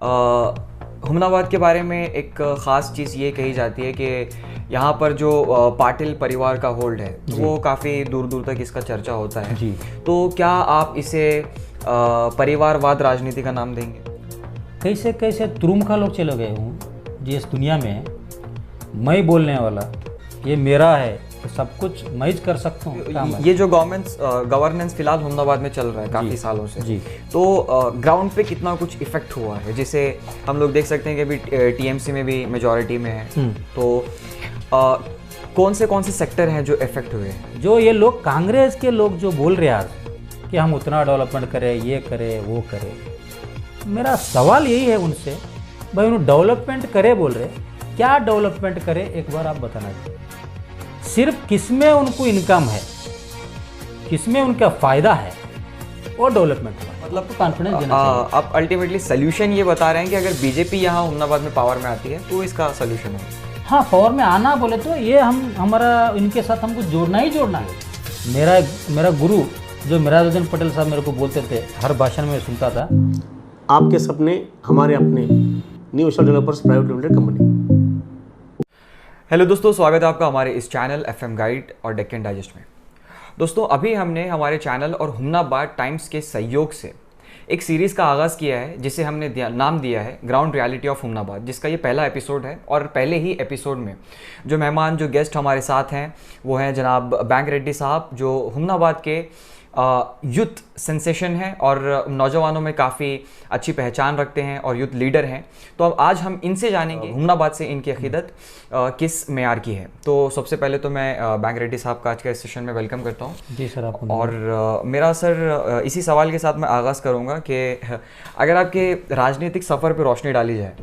हुमनाबाद के बारे में एक ख़ास चीज़ ये कही जाती है कि यहाँ पर जो पाटिल परिवार का होल्ड है वो काफ़ी दूर दूर तक इसका चर्चा होता है जी। तो क्या आप इसे परिवारवाद राजनीति का नाम देंगे? कैसे कैसे तुरुमखा लोग चले गए हूँ जिस दुनिया में मैं बोलने वाला, ये मेरा है तो सब कुछ मैं ही कर सकता हूँ। ये जो गवर्नेंस फिलहाल हुमनाबाद में चल रहा है काफ़ी सालों से जी। तो ग्राउंड पे कितना कुछ इफेक्ट हुआ है, जिसे हम लोग देख सकते हैं कि अभी टीएमसी में भी मेजॉरिटी में है, तो कौन से सेक्टर हैं जो इफेक्ट हुए हैं? जो ये लोग कांग्रेस के लोग जो बोल रहे हैं आज कि हम उतना डेवलपमेंट करें, ये करें वो करें, मेरा सवाल यही है उनसे, भाई उन्होंने डेवलपमेंट करे बोल रहे, क्या डेवलपमेंट करे एक बार आप बताना चाहिए। सिर्फ किसमें उनको इनकम है, किसमें उनका फ़ायदा है, वो डेवलपमेंट हुआ, मतलब कॉन्फिडेंस देना चाहिए। आप अल्टीमेटली सोल्यूशन ये बता रहे हैं कि अगर बीजेपी यहाँ हुमनाबाद में पावर में आती है तो इसका सोल्यूशन है। हाँ, पावर में आना बोले तो ये हमारा इनके साथ हमको जोड़ना है। मेरा गुरु जो मिराजुद्दीन पटेल साहब मेरे को बोलते थे, हर भाषण में सुनता था, आपके सपने हमारे अपने, new Asia developers private limited company. Hello दोस्तों, स्वागत है आपका हमारे इस चैनल एफएम गाइड और डेक्कन डाइजेस्ट में। दोस्तों, अभी हमने हमारे चैनल और हुमनाबाद टाइम्स के सहयोग से एक सीरीज़ का आगाज़ किया है जिसे हमने नाम दिया है ग्राउंड रियलिटी ऑफ हुमनाबाद, जिसका ये पहला एपिसोड है। और पहले ही एपिसोड में जो मेहमान, जो गेस्ट हमारे साथ हैं वो हैं जनाब बैंक रेड्डी साहब, जो हुमनाबाद के यूथ सेंसेशन है और नौजवानों में काफ़ी अच्छी पहचान रखते हैं और यूथ लीडर हैं। तो अब आज हम इनसे जानेंगे हुमनाबाद से इनकी अकीदत किस मेयार की है। तो सबसे पहले तो मैं बैंक रेड्डी साहब का आज के इस सेशन में वेलकम करता हूँ। जी सर, आपको। और मेरा सर इसी सवाल के साथ मैं आगाज़ करूँगा कि अगर आपके राजनीतिक सफ़र पर रोशनी डाली जाए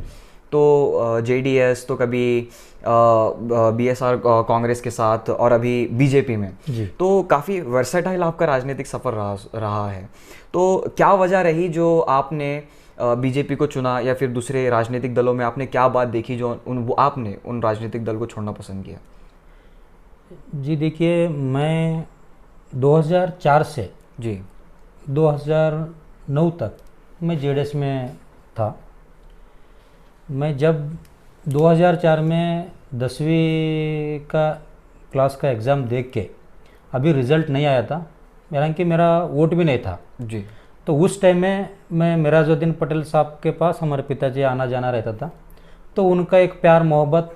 तो जेडीएस, तो कभी बीएसआर कांग्रेस के साथ, और अभी बीजेपी में, तो काफ़ी वर्सेटाइल आपका राजनीतिक सफ़र रहा है। तो क्या वजह रही जो आपने बीजेपी को चुना, या फिर दूसरे राजनीतिक दलों में आपने क्या बात देखी जो आपने उन राजनीतिक दल को छोड़ना पसंद किया? जी देखिए, मैं 2004 से जी 2009 तक मैं जेडीएस में था। मैं जब 2004 में 10वीं का क्लास का एग्ज़ाम देख के, अभी रिज़ल्ट नहीं आया था, हालांकि मेरा वोट भी नहीं था जी, तो उस टाइम में मैं मिराजुद्दीन पटेल साहब के पास, हमारे पिताजी आना जाना रहता था। तो उनका एक प्यार मोहब्बत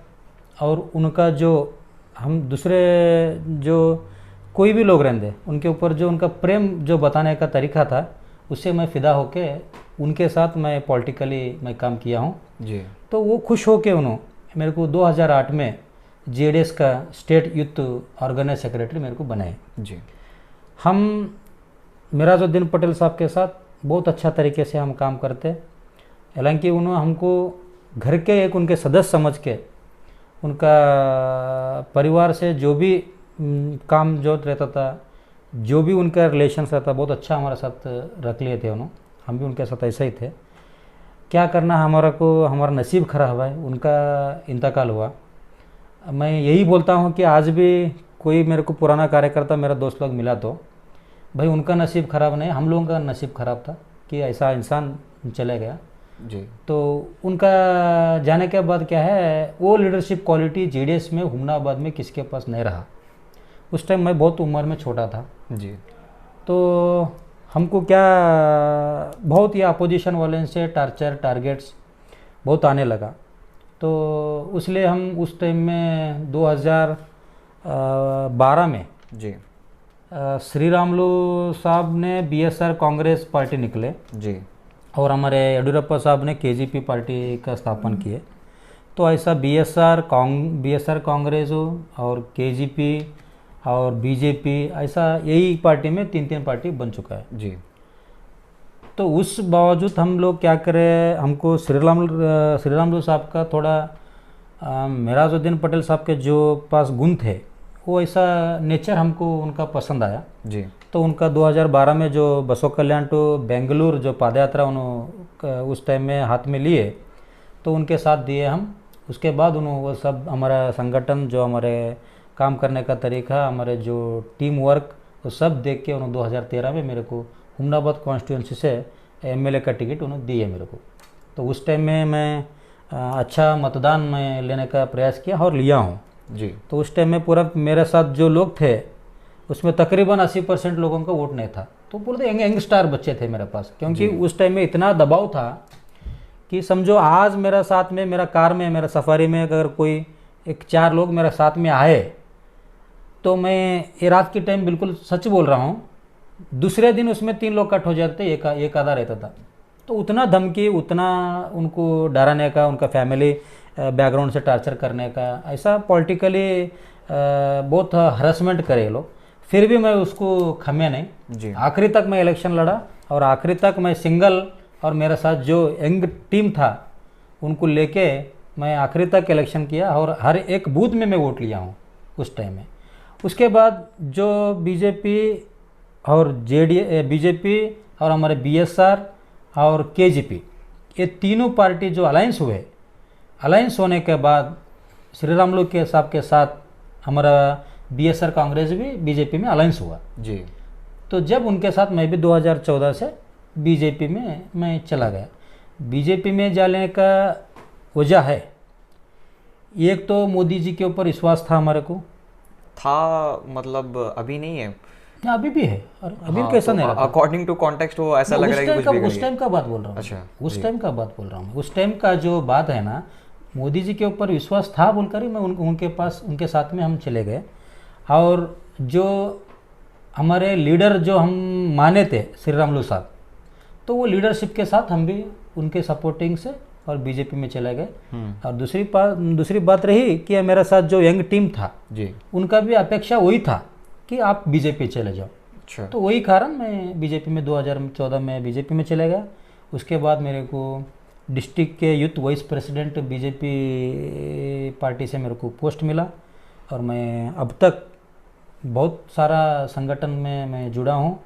और उनका जो हम दूसरे जो कोई भी लोग रहते उनके ऊपर जो उनका प्रेम जो बताने का तरीका था, उससे मैं फ़िदा होके उनके साथ मैं पॉलिटिकली मैं काम किया हूँ जी। तो वो खुश हो के उन्होंने मेरे को 2008 में जेडीएस का स्टेट यूथ ऑर्गेनाइज सेक्रेटरी मेरे को बनाए जी। हम मिराजुद्दीन पटेल साहब के साथ बहुत अच्छा तरीके से हम काम करते, हालांकि उन्होंने हमको घर के एक उनके सदस्य समझ के, उनका परिवार से जो भी काम जो रहता था, जो भी उनका रिलेशन रहता, बहुत अच्छा हमारे साथ रख लिए थे उन्होंने, हम भी उनके साथ ऐसे ही थे। क्या करना, हमारा नसीब खराब है, उनका इंतकाल हुआ। मैं यही बोलता हूँ कि आज भी कोई मेरे को पुराना कार्यकर्ता, मेरा दोस्त लोग मिला तो भाई उनका नसीब खराब नहीं, हम लोगों का नसीब खराब था कि ऐसा इंसान चले गया जी। तो उनका जाने के बाद क्या है, वो लीडरशिप क्वालिटी जेडीएस में हुमनाबाद में किसके पास नहीं रहा। उस टाइम मैं बहुत उम्र में छोटा था जी। तो हमको क्या बहुत ही अपोजिशन वाले से टारगेट्स बहुत आने लगा। तो इसलिए हम उस टाइम में 2012 में जी श्री रामुलु साहब ने बीएसआर कांग्रेस पार्टी निकले जी, और हमारे येडियुरप्पा साहब ने केजीपी पार्टी का स्थापन किए। तो ऐसा बीएसआर कांग्रेस और केजीपी और बीजेपी, ऐसा यही पार्टी में 3 पार्टी बन चुका है जी। तो उस बावजूद हम लोग क्या करें, हमको श्री रामुलु साहब का थोड़ा मिराजुद्दीन पटेल साहब के जो पास गुण थे, वो ऐसा नेचर हमको उनका पसंद आया जी। तो उनका 2012 में जो बसव कल्याण टू बेंगलुरु जो पदयात्रा उन्होंने उस टाइम में हाथ में लिए, तो उनके साथ दिए हम। उसके बाद उन्होंने वो सब हमारा संगठन, जो हमारे काम करने का तरीका, हमारे जो टीम वर्क, वो सब देख के उन्होंने 2013 में मेरे को हुमनाबाद कॉन्स्टिट्यूंसी से एमएलए का टिकट उन्होंने दिए मेरे को। तो उस टाइम में मैं अच्छा मतदान में लेने का प्रयास किया और लिया हूँ जी। तो उस टाइम में पूरा मेरे साथ जो लोग थे उसमें तकरीबन 80% लोगों का वोट नहीं था। तो पूरे यंग स्टार बच्चे थे मेरे पास, क्योंकि उस टाइम में इतना दबाव था कि समझो आज मेरा साथ में मेरा कार में मेरा सफारी में अगर कोई एक 4 लोग मेरे साथ में आए तो मैं ये रात के टाइम बिल्कुल सच बोल रहा हूँ, दूसरे दिन उसमें 3 लोग कट हो जाते, एक आधा रहता था। तो उतना धमकी, उतना उनको डराने का, उनका फैमिली बैकग्राउंड से टार्चर करने का, ऐसा पॉलिटिकली बहुत हरासमेंट करे लोग, फिर भी मैं उसको खमे नहीं। आखिरी तक मैं इलेक्शन लड़ा और आखिरी तक मैं सिंगल और मेरे साथ जो यंग टीम था उनको लेके मैं आखिरी तक इलेक्शन किया और हर एक बूथ में मैं वोट लिया हूँ उस टाइम में। उसके बाद जो बीजेपी और बीजेपी और हमारे बीएसआर और केजीपी, ये तीनों पार्टी जो अलायंस हुए, अलायंस होने के बाद श्री रामुलु के साहब के साथ हमारा बीएसआर कांग्रेस भी बीजेपी में अलायंस हुआ जी। तो जब उनके साथ मैं भी 2014 से बीजेपी में मैं चला गया। बीजेपी में जाने का वजह है, एक तो मोदी जी के ऊपर विश्वास था हमारे को, था मतलब अभी नहीं है? अभी भी है। और अभी कैसा नहीं रहा? अकॉर्डिंग टू कॉन्टेक्स्ट वो ऐसा लग रहा है कि कुछ उस टाइम का बात बोल रहा हूँ। अच्छा, उस टाइम का बात बोल रहा हूँ। उस टाइम का जो बात है ना, मोदी जी के ऊपर विश्वास था बोलकर ही मैं उनके पास, उनके साथ में हम चले गए। और जो हमारे लीडर जो हम माने थे श्री रामुलु साहब, तो वो लीडरशिप के साथ हम भी उनके सपोर्टिंग से और बीजेपी में चले गए। और दूसरी बात रही कि मेरे साथ जो यंग टीम था जी, उनका भी अपेक्षा वही था कि आप बीजेपी चले जाओ। अच्छा। तो वही कारण मैं बीजेपी में 2014 में बीजेपी में चले गया। उसके बाद मेरे को डिस्ट्रिक्ट के youth vice president BJP party से मेरे को पोस्ट मिला और मैं अब तक बहुत सारा संगठन में मैं जुड़ा हूँ।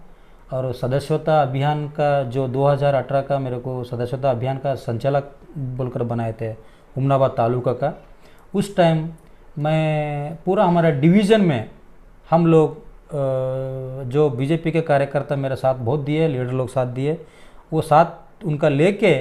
और सदस्यता अभियान का जो 2018 का मेरे को सदस्यता अभियान का संचालक बोलकर बनाए थे हुमनाबाद तालुका का, उस टाइम मैं पूरा हमारा डिवीज़न में हम लोग जो बीजेपी के कार्यकर्ता मेरे साथ बहुत दिए, लीडर लोग साथ दिए, वो साथ उनका लेके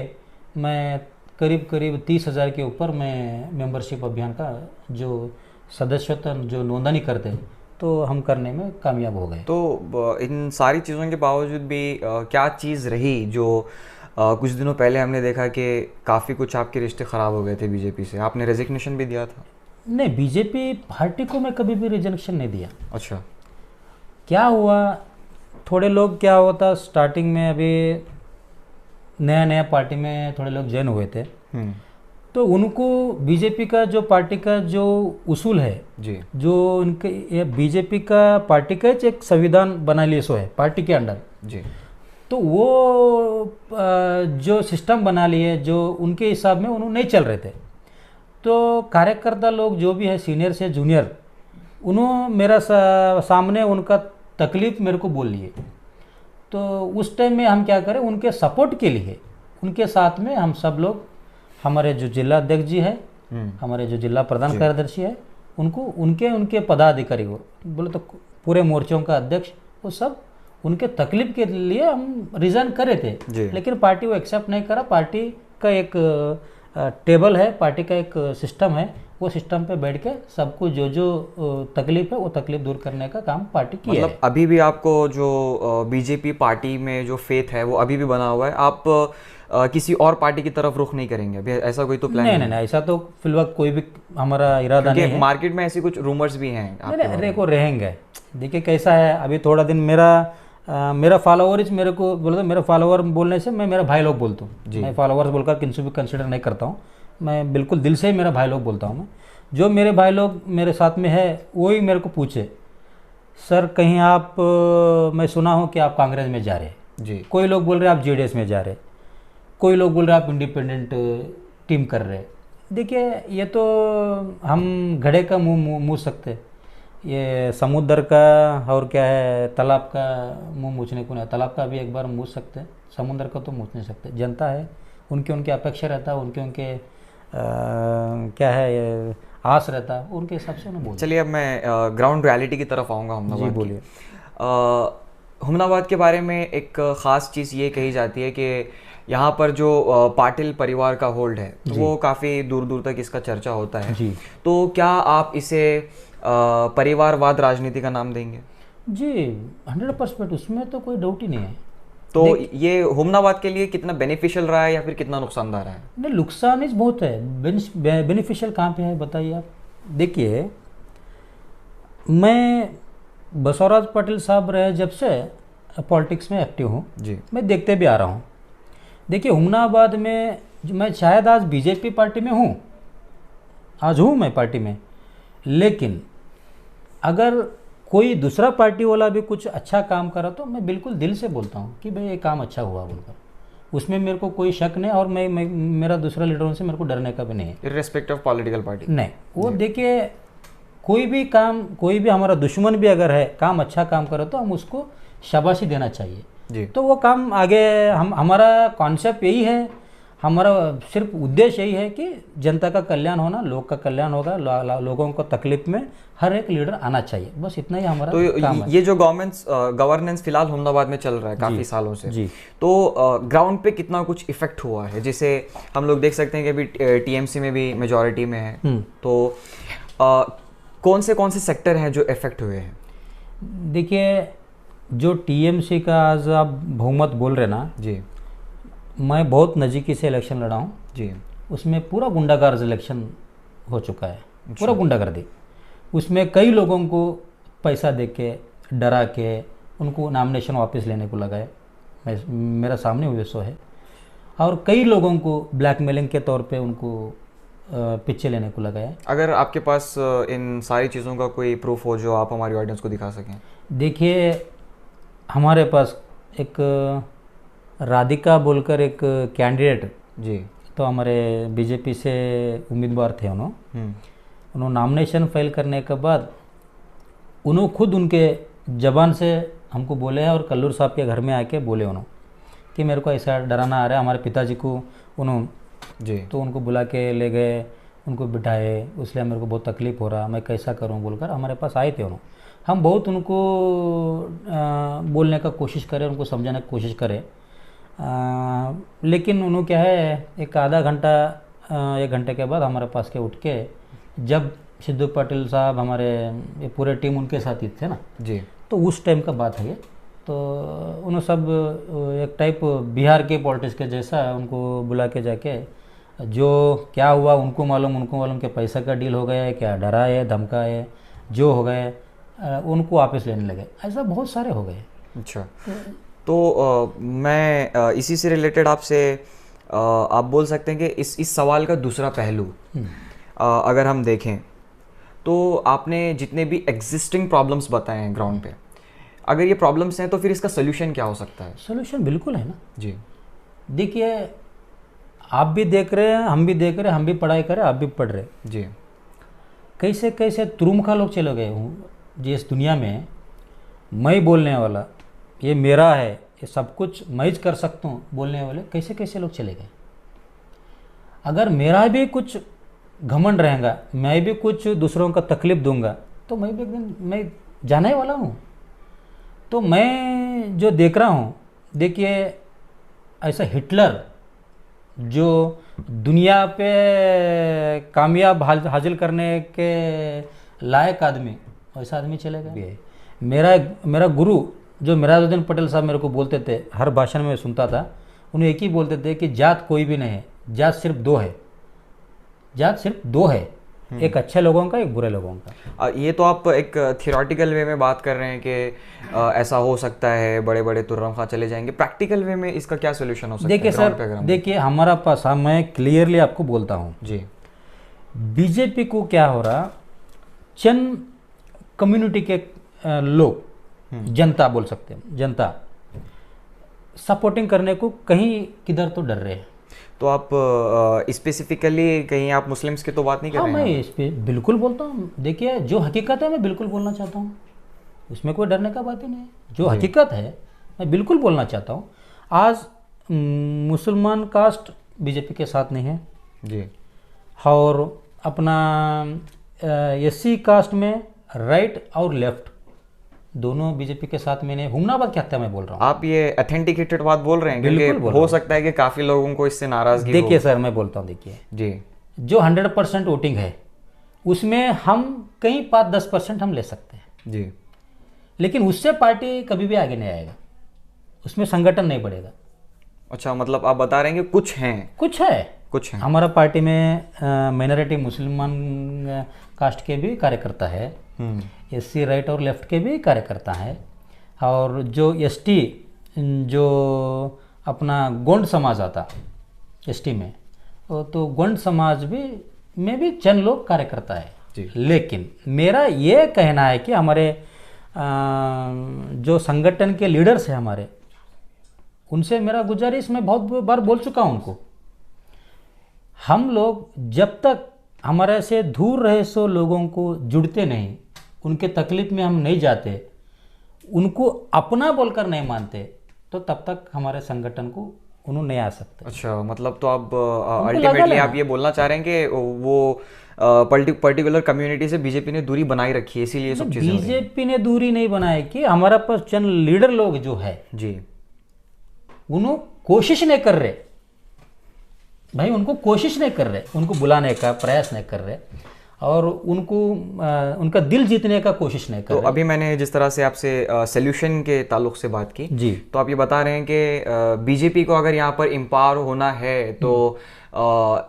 मैं करीब 30,000 के ऊपर मैं मेंबरशिप अभियान का जो सदस्यता जो नोंदणी करते तो हम करने में कामयाब हो गए। तो इन सारी चीज़ों के बावजूद भी क्या चीज़ रही जो कुछ दिनों पहले हमने देखा कि काफ़ी कुछ आपके रिश्ते ख़राब हो गए थे बीजेपी से, आपने रेजिग्नेशन भी दिया था? नहीं, बीजेपी पार्टी को मैं कभी भी रिजेक्शन नहीं दिया। अच्छा। क्या हुआ, थोड़े लोग क्या होता स्टार्टिंग में, अभी नया पार्टी में थोड़े लोग ज्वाइन हुए थे, तो उनको बीजेपी का जो पार्टी का जो उसूल है जी, जो उनके बीजेपी का पार्टी का एक संविधान बना लिया सो है पार्टी के अंडर जी, तो वो जो सिस्टम बना लिए जो उनके हिसाब में उन्होंने नहीं चल रहे थे। तो कार्यकर्ता लोग जो भी है सीनियर से जूनियर, उन्होंने मेरा सामने उनका तकलीफ मेरे को बोल लिए। तो उस टाइम में हम क्या करें, उनके सपोर्ट के लिए उनके साथ में हम सब लोग, हमारे जो जिला अध्यक्ष जी है, हमारे जो जिला प्रधान कार्यदर्शी है, उनको उनके पदाधिकारी को बोले तो पूरे मोर्चों का अध्यक्ष, वो सब उनके तकलीफ के लिए हम रिजाइन करे थे, लेकिन पार्टी वो एक्सेप्ट नहीं करा। पार्टी का एक टेबल है, पार्टी का एक सिस्टम है, वो सिस्टम पे बैठ के सबको जो तकलीफ है वो तकलीफ दूर करने का काम पार्टी की है। मतलब अभी भी आपको जो बीजेपी पार्टी में जो फेथ है वो अभी भी बना हुआ है, आप किसी और पार्टी की तरफ रुख नहीं करेंगे अभी? ऐसा कोई तो प्लान नहीं, ऐसा तो फिलहाल कोई भी हमारा इरादा नहीं है। मार्केट में ऐसी कुछ रूमर्स भी हैं आपके रहेंगे। देखिए कैसा है, अभी थोड़ा दिन मेरा फॉलोअर्स मेरे को बोलते, मेरा फॉलोअर बोलने से मैं मेरा भाई लोग बोलता हूँ। मैं फॉलोअर्स बोलकर किसी भी कंसिडर नहीं करता हूँ, मैं बिल्कुल दिल से ही मेरा भाई लोग बोलता हूँ। मैं जो मेरे भाई लोग मेरे साथ में है वही मेरे को पूछे, सर कहीं आप मैं सुना हूँ कि आप कांग्रेस में जा रहे जी, कोई लोग बोल रहे आप जेडीएस में जा रहे, कोई लोग बोल रहे आप इंडिपेंडेंट टीम कर रहे। देखिए ये तो हम घड़े का मुँह सकते, ये समुद्र का और क्या है तालाब का मुँह मूछने को नहीं। तालाब का भी एक बार मूछ सकते, समुद्र का तो मूछ नहीं सकते। जनता है, उनके अपेक्षा रहता है, उनके क्या है ये आस रहता है, उनके हिसाब से उन्हें बोल। चलिए अब मैं ग्राउंड रियलिटी की तरफ आऊँगा। जी बोलिए। हुमनाबाद के बारे में एक ख़ास चीज़ ये कही जाती है कि यहाँ पर जो पाटिल परिवार का होल्ड है वो काफ़ी दूर दूर तक इसका चर्चा होता है जी। तो क्या आप इसे परिवारवाद राजनीति का नाम देंगे? जी 100%, उसमें तो कोई डाउट ही नहीं है। तो ये हुमनाबाद के लिए कितना बेनिफिशियल रहा है या फिर कितना नुकसानदार है? नहीं, नुकसान इस बहुत है, बेनिफिशियल कहाँ पे है बताइए आप। देखिए, मैं बसवराज पाटिल साहब रहे जब से पॉलिटिक्स में एक्टिव हूँ जी। मैं देखते भी आ रहा हूँ। देखिए, हुमनाबाद में मैं शायद आज बीजेपी पार्टी में हूँ, आज हूँ मैं पार्टी में, लेकिन अगर कोई दूसरा पार्टी वाला भी कुछ अच्छा काम करा तो मैं बिल्कुल दिल से बोलता हूँ कि भाई ये काम अच्छा हुआ बोलकर, उसमें मेरे को कोई शक नहीं। और मैं मेरा दूसरा लीडरों से मेरे को डरने का भी नहीं है, इर्रेस्पेक्टिव ऑफ पॉलिटिकल पार्टी। नहीं, वो देखिए कोई भी काम, कोई भी हमारा दुश्मन भी अगर है काम अच्छा काम करे तो हम उसको शाबाशी देना चाहिए जी। तो वो काम आगे हमारा कॉन्सेप्ट यही है, हमारा सिर्फ उद्देश्य यही है कि जनता का कल्याण होना, लोग का कल्याण होगा, लोगों को तकलीफ में हर एक लीडर आना चाहिए, बस इतना ही हमारा काम है। ये जो गवर्नेंस फिलहाल हुमनाबाद में चल रहा है काफ़ी सालों से जी। तो ग्राउंड पे कितना कुछ इफेक्ट हुआ है, जिसे हम लोग देख सकते हैं कि अभी टीएमसी में भी मेजॉरिटी में है, तो कौन से सेक्टर हैं जो इफेक्ट हुए हैं? देखिए, जो टीएमसी का आज आप बहुमत बोल रहे ना जी, मैं बहुत नज़दीकी से इलेक्शन लड़ा हूँ जी। उसमें पूरा गुंडागर्द इलेक्शन हो चुका है, पूरा गुंडागर्दी। उसमें कई लोगों को पैसा दे के डरा के उनको नामिनेशन वापस लेने को लगाए, मेरा सामने हुए सो है। और कई लोगों को ब्लैकमेलिंग के तौर पे उनको पीछे लेने को लगाया। अगर आपके पास इन सारी चीज़ों का कोई प्रूफ हो जो आप हमारी ऑडियंस को दिखा सकें। देखिए, हमारे पास एक राधिका बोलकर एक कैंडिडेट जी, तो हमारे बीजेपी से उम्मीदवार थे, उन्होंने नॉमिनेशन फाइल करने के बाद उन्होंने खुद उनके ज़बान से हमको बोले हैं और कल्लूर साहब के घर में आके बोले उन्होंने कि मेरे को ऐसा डराना आ रहा है। हमारे पिताजी को उन्होंने जी, तो उनको बुला के ले गए, उनको बिठाए, इसलिए मेरे को बहुत तकलीफ़ हो रहा, मैं कैसा करूं बोलकर हमारे पास आए थे उन्होंने। हम बहुत उनको बोलने का कोशिश करें, उनको समझाने की कोशिश करें, लेकिन उन्होंने क्या है एक आधा घंटा 1 घंटे के बाद हमारे पास के उठ के, जब सिद्धू पाटिल साहब हमारे ये पूरे टीम उनके साथ ही थे ना जी, तो उस टाइम का बात है ये, तो उन्होंने सब एक टाइप बिहार के पॉलिटिक्स के जैसा उनको बुला के जाके जो क्या हुआ उनको मालूम कि पैसा का डील हो गया है, क्या डरा है, धमका है, जो हो गए उनको वापस लेने लगे, ऐसा बहुत सारे हो गए। अच्छा, तो मैं इसी से रिलेटेड आपसे आप बोल सकते हैं कि इस सवाल का दूसरा पहलू अगर हम देखें तो आपने जितने भी एग्जिस्टिंग प्रॉब्लम्स बताए हैं ग्राउंड पे, अगर ये प्रॉब्लम्स हैं तो फिर इसका सोल्यूशन क्या हो सकता है? सोल्यूशन बिल्कुल है ना जी। देखिए, आप भी देख रहे हैं, हम भी देख रहे हैं, हम भी पढ़ाई कर रहे हैं, आप भी पढ़ रहे जी। कैसे कैसे तुरुमखा लोग चले गए हूँ जिस दुनिया में मैं बोलने वाला, ये मेरा है, ये सब कुछ मैं ही कर सकता हूँ बोलने वाले कैसे कैसे लोग चले गए। अगर मेरा भी कुछ घमंड रहेगा, मैं भी कुछ दूसरों का तकलीफ दूंगा तो मैं भी एक दिन मैं जाने वाला हूँ। तो मैं जो देख रहा हूँ, देखिए ऐसा हिटलर जो दुनिया पे कामयाब हासिल करने के लायक आदमी, ऐसा आदमी चलेगा। मेरा गुरु जो मिराजुद्दीन पटेल साहब मेरे को बोलते थे, हर भाषण में सुनता था, उन्हें एक ही बोलते थे कि जात कोई भी नहीं है, जात सिर्फ 2 है, जात सिर्फ 2 है, एक अच्छे लोगों का, एक बुरे लोगों का। ये तो आप एक थियोरेटिकल वे में बात कर रहे हैं कि ऐसा हो सकता है, बड़े बड़े तुर्रम खां चले जाएंगे। प्रैक्टिकल वे में इसका क्या सोल्यूशन हो सकता है? देखिए सर, देखिए हमारा पास, मैं क्लियरली आपको बोलता हूँ जी, बीजेपी को क्या हो रहा, चंद कम्युनिटी के लोग, जनता बोल सकते हैं, जनता सपोर्टिंग करने को कहीं किधर तो डर रहे हैं। तो आप स्पेसिफिकली कहीं आप मुस्लिम्स की तो बात नहीं कर रहे हैं? मैं इस पर बिल्कुल बोलता हूँ। देखिए, जो हकीकत है मैं बिल्कुल बोलना चाहता हूँ, उसमें कोई डरने का बात ही नहीं है। जो हकीकत है मैं बिल्कुल बोलना चाहता हूँ। आज मुसलमान कास्ट बीजेपी के साथ नहीं है जी, और अपना एससी कास्ट में राइट और लेफ्ट दोनों बीजेपी के साथ मैंने हुमनाबाद की हत्या में बोल रहा हूँ। आप ये ऑथेंटिकेटेड बात बोल रहे हैं, क्योंकि बिल्कुल बोल रहा हो सकता है कि काफी लोगों को इससे नाराजगी देखिए सर, मैं बोलता हूँ, देखिए जी जो 100% वोटिंग है उसमें हम कहीं 5-10% हम ले सकते हैं, जी। लेकिन उससे पार्टी कभी भी आगे नहीं आएगा, उसमें संगठन नहीं बढ़ेगा। अच्छा, मतलब आप बता रहे हैं कि कुछ हैं, कुछ हैं। हमारा पार्टी में माइनॉरिटी मुसलमान कास्ट के भी कार्यकर्ता है, एससी राइट और लेफ्ट के भी कार्यकर्ता है, और जो एसटी जो अपना गोंड समाज आता एसटी में, तो गोंड समाज भी में भी चंद लोग कार्यकर्ता है जी। लेकिन मेरा ये कहना है कि हमारे जो संगठन के लीडर्स हैं हमारे, उनसे मेरा गुजारिश, मैं बहुत बार बोल चुका हूं उनको, हम लोग जब तक हमारे से दूर रहे सो लोगों को जुड़ते नहीं, उनके तकलीफ में हम नहीं जाते, उनको अपना बोलकर नहीं मानते, तो तब तक हमारे संगठन को उन्होंने नहीं आ सकते। अच्छा, मतलब तो आप अल्टीमेटली आप ये बोलना चाह रहे हैं कि वो पर्टिकुलर कम्युनिटी से बीजेपी ने दूरी बनाई रखी है, इसीलिए सब चीजें हो रही हैं। बीजेपी ने दूरी नहीं बनाई कि हमारा पास चंद लीडर लोग जो है जी, उन्होंने कोशिश नहीं कर रहे भाई, उनको कोशिश नहीं कर रहे, उनको बुलाने का प्रयास नहीं कर रहे, और उनको उनका दिल जीतने का कोशिश नहीं कर तो रहे। अभी मैंने जिस तरह से आपसे सोल्यूशन के ताल्लुक से बात की जी, तो आप ये बता रहे हैं कि बीजेपी को अगर यहाँ पर एम्पावर होना है तो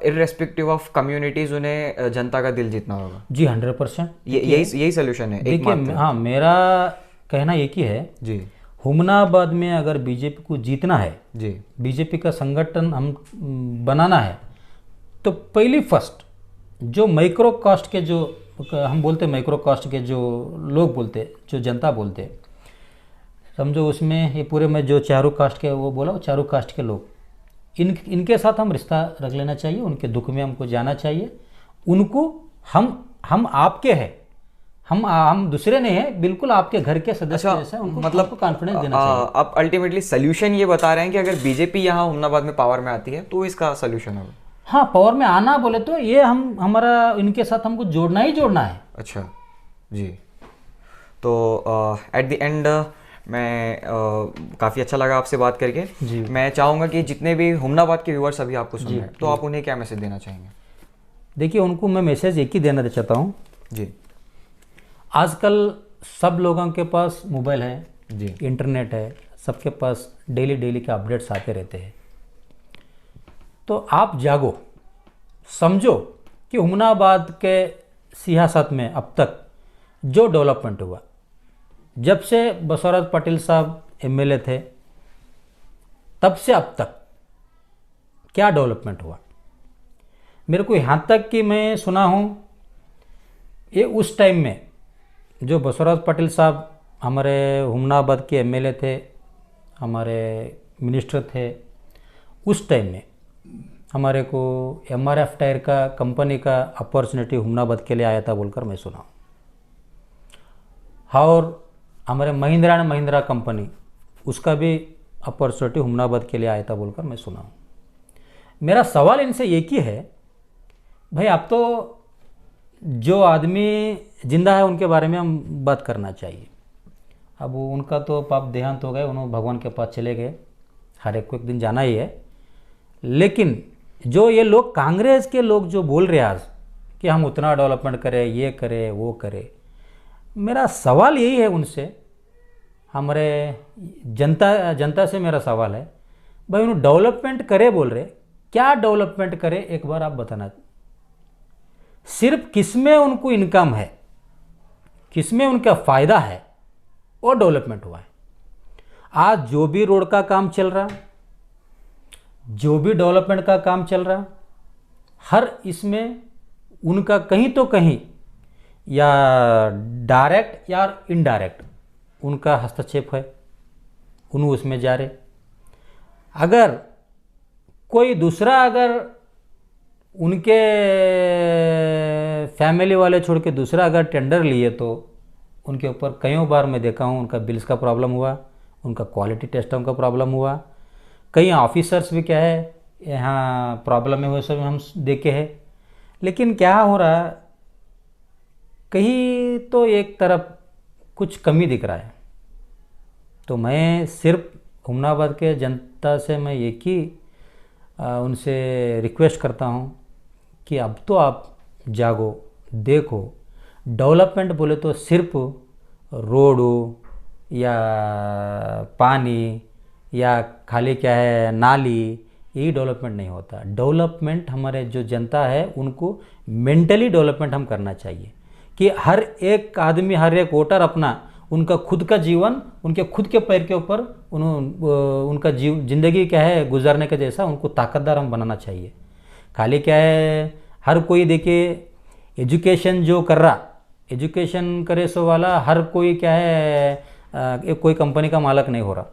इररेस्पेक्टिव ऑफ कम्युनिटीज उन्हें जनता का दिल जीतना होगा। जी 100%। यही सोल्यूशन है देखिए, हाँ, मेरा कहना एक ही है जी हुमनाबाद में अगर बीजेपी को जीतना है, जी, बीजेपी का संगठन हम बनाना है, तो पहली फर्स्ट जो माइक्रो कास्ट के जो हम बोलते, माइक्रो कास्ट के जो लोग बोलते, जो जनता बोलते, समझो उसमें ये पूरे में जो चारों कास्ट के वो बोला, वो चारों कास्ट के लोग, इनके साथ हम रिश्ता रख लेना चाहिए, उनके दुख में हमको जाना चाहिए, उनको हम आपके हैं, हम दूसरे नहीं है, बिल्कुल आपके घर के सदस्य जैसे, उनको मतलब कॉन्फिडेंस देना चाहिए। आप अल्टीमेटली सोल्यूशन ये बता रहे हैं कि अगर बीजेपी यहाँ हुमनाबाद में पावर में आती है तो इसका सोल्यूशन होगा। हाँ, पावर में आना बोले तो ये हमारा इनके साथ हमको जोड़ना ही जोड़ना है। अच्छा जी, तो एट द एंड मैं काफ़ी अच्छा लगा आपसे बात करके जी। मैं चाहूँगा कि जितने भी हुमनाबाद के व्यूअर्स अभी आपको सुन रहे हैं, तो आप उन्हें क्या मैसेज देना चाहेंगे? देखिए, उनको मैं मैसेज एक ही देना चाहता हूँ जी। आजकल सब लोगों के पास मोबाइल है जी, इंटरनेट है, सबके पास डेली के अपडेट्स आते रहते हैं, तो आप जागो, समझो कि हुमनाबाद के सियासत में अब तक जो डेवलपमेंट हुआ, जब से बसवराज पाटिल साहब एमएलए थे तब से अब तक क्या डेवलपमेंट हुआ, मेरे को यहाँ तक कि मैं सुना हूँ ये उस टाइम में जो बसवराज पाटिल साहब हमारे हुमनाबाद के एमएलए थे, हमारे मिनिस्टर थे, उस टाइम में हमारे को एमआरएफ टायर का कंपनी का अपॉर्चुनिटी हुमनाबाद के लिए आया था बोलकर मैं सुना, और हमारे महिंद्रा एंड महिंद्रा कंपनी उसका भी अपॉर्चुनिटी हुमनाबाद के लिए आया था बोलकर मैं सुना हूँ। मेरा सवाल इनसे एक ही है, भाई आप तो जो आदमी जिंदा है उनके बारे में हम बात करना चाहिए, अब उनका तो पाप देहांत हो गए, उन्होंने भगवान के पास चले गए, हर एक को एक दिन जाना ही है, लेकिन जो ये लोग कांग्रेस के लोग जो बोल रहे आज कि हम उतना डेवलपमेंट करें, ये करें, वो करें, मेरा सवाल यही है उनसे, हमारे जनता से मेरा सवाल है, भाई उन्हें डेवलपमेंट करे बोल रहे, क्या डेवलपमेंट करे एक बार आप बताना। सिर्फ किसमें उनको इनकम है, किसमें उनका फ़ायदा है, वो डेवलपमेंट हुआ है। आज जो भी रोड का काम चल रहा, जो भी डेवलपमेंट का काम चल रहा, हर इसमें उनका कहीं तो कहीं या डायरेक्ट या इनडायरेक्ट उनका हस्तक्षेप है, उन्होंने उसमें जा रहे। अगर कोई दूसरा अगर उनके फैमिली वाले छोड़ के दूसरा अगर टेंडर लिए तो उनके ऊपर कई बार मैं देखा हूँ उनका बिल्स का प्रॉब्लम हुआ, उनका क्वालिटी टेस्टों का प्रॉब्लम हुआ, कई ऑफिसर्स भी क्या है यहाँ प्रॉब्लम है, वो सब हम देखे हैं। लेकिन क्या हो रहा, कहीं तो एक तरफ कुछ कमी दिख रहा है। तो मैं सिर्फ हुमनाबाद के जनता से मैं एक ही उनसे रिक्वेस्ट करता हूँ कि अब तो आप जागो, देखो। डेवलपमेंट बोले तो सिर्फ रोड या पानी या खाली क्या है नाली, यही डेवलपमेंट नहीं होता। डेवलपमेंट हमारे जो जनता है उनको मेंटली डेवलपमेंट हम करना चाहिए कि हर एक आदमी, हर एक वोटर अपना उनका खुद का जीवन उनके खुद के पैर के ऊपर उनका जिंदगी क्या है गुजारने के जैसा उनको ताकतदार हम बनाना चाहिए। खाली क्या है हर कोई देखिए एजुकेशन जो कर रहा, एजुकेशन करे सो वाला हर कोई क्या है कोई कंपनी का मालक नहीं हो रहा।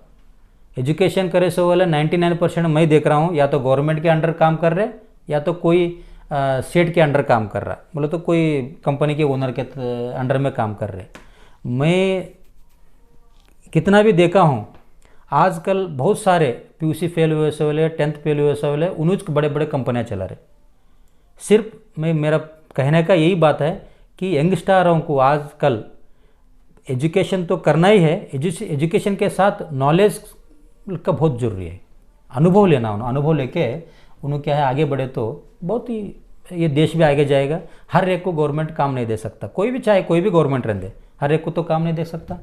एजुकेशन करे सो वाला 99% मैं देख रहा हूँ या तो गवर्नमेंट के अंडर काम कर रहे या तो कोई सेट के अंडर काम कर रहा, बोले तो कोई कंपनी के ओनर के अंडर में काम कर रहे। मैं कितना भी देखा हूँ आजकल बहुत सारे PUC फेल हुए से वाले, 10th फेल हुए से वाले, उन्हीं बड़े बड़े कंपनियाँ चला रहे। सिर्फ मेरा कहने का यही बात है कि यंगस्टरों को आजकल एजुकेशन तो करना ही है, एजुकेशन के साथ नॉलेज का बहुत ज़रूरी है। अनुभव लेना, अनुभव लेके उन्होंने क्या है आगे बढ़े तो बहुत ही ये देश भी आगे जाएगा। हर एक को गवर्नमेंट काम नहीं दे सकता, कोई भी चाहे कोई भी गवर्नमेंट रहने, हर एक को तो काम नहीं दे सकता,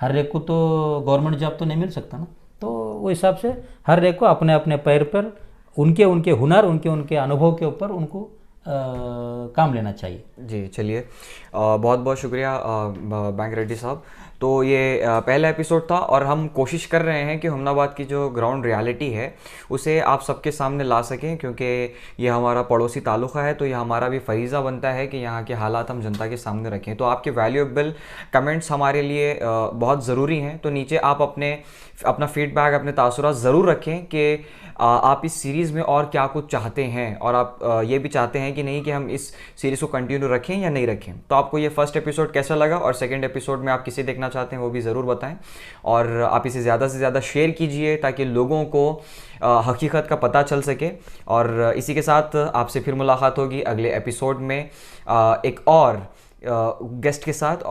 हर एक को तो गवर्नमेंट जॉब तो नहीं मिल सकता ना। तो वो हिसाब से हर एक को अपने अपने पैर पर उनके उनके हुनर, उनके उनके अनुभव के ऊपर उनको काम लेना चाहिए। जी चलिए, बहुत बहुत शुक्रिया बैंक रेड्डी साहब। तो ये पहला एपिसोड था और हम कोशिश कर रहे हैं कि हुमनाबाद की जो ग्राउंड रियलिटी है उसे आप सबके सामने ला सकें, क्योंकि ये हमारा पड़ोसी तालुका है, तो ये हमारा भी फरीज़ा बनता है कि यहाँ के हालात हम जनता के सामने रखें। तो आपके वैल्यूएबल कमेंट्स हमारे लिए बहुत ज़रूरी हैं। तो नीचे आप अपना फीडबैक, अपने तासुरात ज़रूर रखें कि आप इस सीरीज़ में और क्या कुछ चाहते हैं, और आप ये भी चाहते हैं कि नहीं कि हम इस सीरीज़ को कंटिन्यू रखें या नहीं रखें। तो आपको ये फर्स्ट एपिसोड कैसा लगा और सेकंड एपिसोड में आप किसे देखना चाहते हैं वो भी ज़रूर बताएं। और आप इसे ज़्यादा से ज़्यादा शेयर कीजिए ताकि लोगों को हकीकत का पता चल सके। और इसी के साथ आपसे फिर मुलाकात होगी अगले एपिसोड में एक और गेस्ट के साथ।